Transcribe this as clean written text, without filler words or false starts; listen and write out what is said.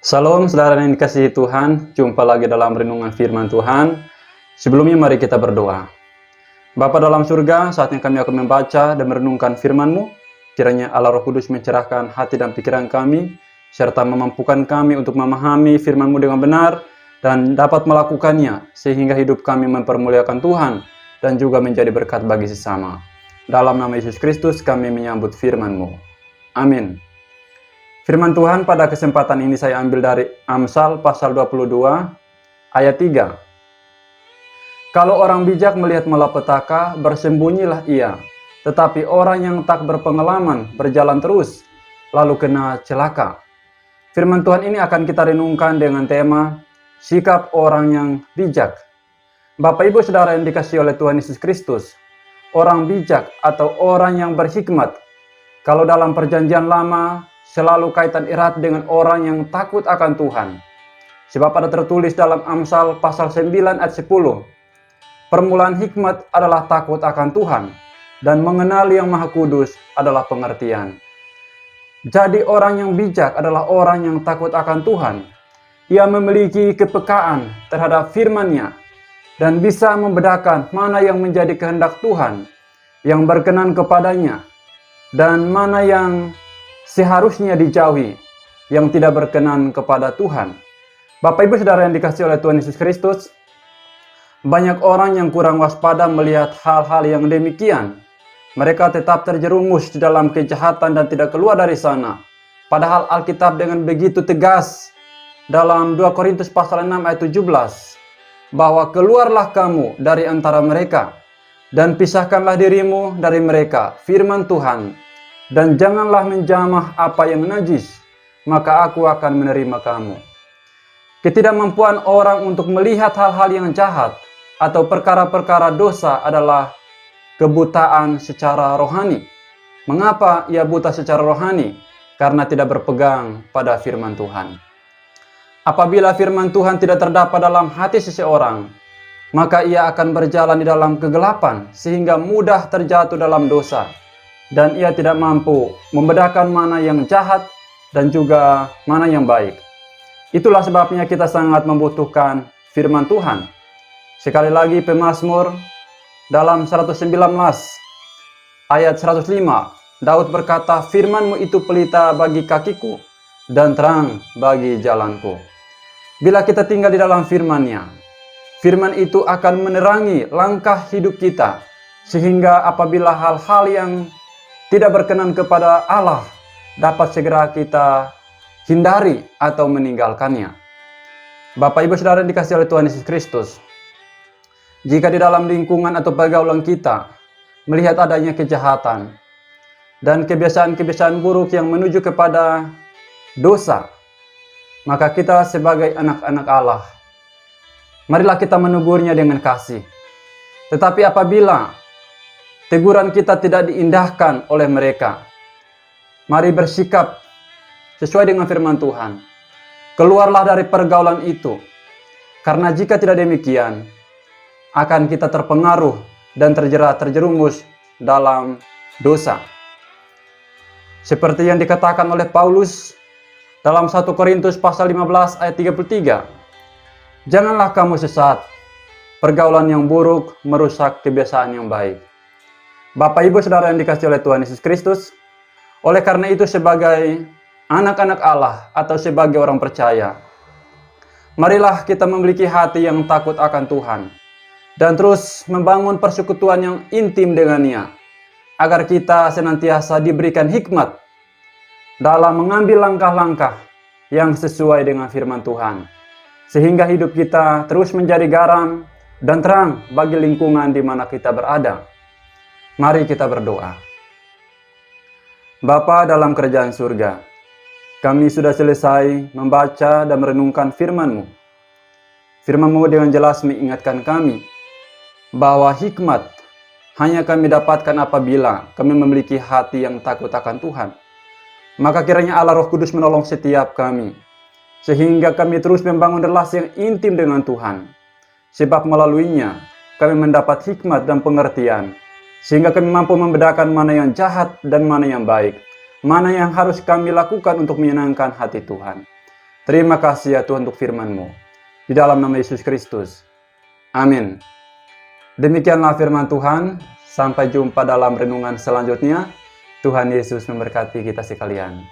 Salam saudara yang dikasihi Tuhan, jumpa lagi dalam renungan firman Tuhan. Sebelumnya mari kita berdoa. Bapa dalam surga, saatnya kami akan membaca dan merenungkan firman-Mu. Kiranya Allah Roh Kudus mencerahkan hati dan pikiran kami, serta memampukan kami untuk memahami firman-Mu dengan benar, dan dapat melakukannya, sehingga hidup kami mempermuliakan Tuhan, dan juga menjadi berkat bagi sesama. Dalam nama Yesus Kristus kami menyambut firman-Mu. Amin. Firman Tuhan pada kesempatan ini saya ambil dari Amsal pasal 22 ayat 3. Kalau orang bijak melihat malapetaka, bersembunyilah ia. Tetapi orang yang tak berpengalaman berjalan terus, lalu kena celaka. Firman Tuhan ini akan kita renungkan dengan tema sikap orang yang bijak. Bapak Ibu Saudara yang dikasihi oleh Tuhan Yesus Kristus, orang bijak atau orang yang berhikmat, kalau dalam perjanjian lama selalu kaitan erat dengan orang yang takut akan Tuhan. Sebab ada tertulis dalam Amsal pasal 9 ayat 10. Permulaan hikmat adalah takut akan Tuhan, dan mengenali yang Maha Kudus adalah pengertian. Jadi orang yang bijak adalah orang yang takut akan Tuhan. Ia memiliki kepekaan terhadap firman-Nya, dan bisa membedakan mana yang menjadi kehendak Tuhan, yang berkenan kepadanya, dan mana yang seharusnya dijauhi, yang tidak berkenan kepada Tuhan. Bapak Ibu Saudara yang dikasihi oleh Tuhan Yesus Kristus, banyak orang yang kurang waspada melihat hal-hal yang demikian. Mereka tetap terjerumus di dalam kejahatan dan tidak keluar dari sana. Padahal Alkitab dengan begitu tegas dalam 2 Korintus pasal 6 ayat 17, bahwa keluarlah kamu dari antara mereka, dan pisahkanlah dirimu dari mereka, firman Tuhan. Dan janganlah menjamah apa yang najis, maka aku akan menerima kamu. Ketidakmampuan orang untuk melihat hal-hal yang jahat atau perkara-perkara dosa adalah kebutaan secara rohani. Mengapa ia buta secara rohani? Karena tidak berpegang pada firman Tuhan. Apabila firman Tuhan tidak terdapat dalam hati seseorang, maka ia akan berjalan di dalam kegelapan sehingga mudah terjatuh dalam dosa. Dan ia tidak mampu membedakan mana yang jahat dan juga mana yang baik. Itulah sebabnya kita sangat membutuhkan firman Tuhan. Sekali lagi pemazmur dalam 119 ayat 105, Daud berkata, firman-Mu itu pelita bagi kakiku dan terang bagi jalanku. Bila kita tinggal di dalam firman-Nya, firman itu akan menerangi langkah hidup kita, sehingga apabila hal-hal yang tidak berkenan kepada Allah dapat segera kita hindari atau meninggalkannya. Bapak Ibu Saudara yang dikasihi oleh Tuhan Yesus Kristus, jika di dalam lingkungan atau pergaulan kita melihat adanya kejahatan dan kebiasaan-kebiasaan buruk yang menuju kepada dosa, maka kita sebagai anak-anak Allah, marilah kita menegurnya dengan kasih. Tetapi apabila teguran kita tidak diindahkan oleh mereka, mari bersikap sesuai dengan firman Tuhan. Keluarlah dari pergaulan itu. Karena jika tidak demikian, akan kita terpengaruh dan terjerumus dalam dosa. Seperti yang dikatakan oleh Paulus dalam 1 Korintus pasal 15 ayat 33. Janganlah kamu sesat. Pergaulan yang buruk merusak kebiasaan yang baik. Bapak Ibu Saudara yang dikasihi oleh Tuhan Yesus Kristus, oleh karena itu sebagai anak-anak Allah atau sebagai orang percaya, marilah kita memiliki hati yang takut akan Tuhan dan terus membangun persekutuan yang intim dengannya, agar kita senantiasa diberikan hikmat dalam mengambil langkah-langkah yang sesuai dengan firman Tuhan, sehingga hidup kita terus menjadi garam dan terang bagi lingkungan di mana kita berada. Mari kita berdoa. Bapa dalam kerajaan surga, kami sudah selesai membaca dan merenungkan firman-Mu. Firman-Mu dengan jelas mengingatkan kami bahwa hikmat hanya kami dapatkan apabila kami memiliki hati yang takut akan Tuhan. Maka kiranya Allah Roh Kudus menolong setiap kami, sehingga kami terus membangun relasi yang intim dengan Tuhan. Sebab melaluinya kami mendapat hikmat dan pengertian, sehingga kami mampu membedakan mana yang jahat dan mana yang baik, mana yang harus kami lakukan untuk menyenangkan hati Tuhan. Terima kasih ya Tuhan untuk firman-Mu. Di dalam nama Yesus Kristus. Amin. Demikianlah firman Tuhan. Sampai jumpa dalam renungan selanjutnya. Tuhan Yesus memberkati kita sekalian.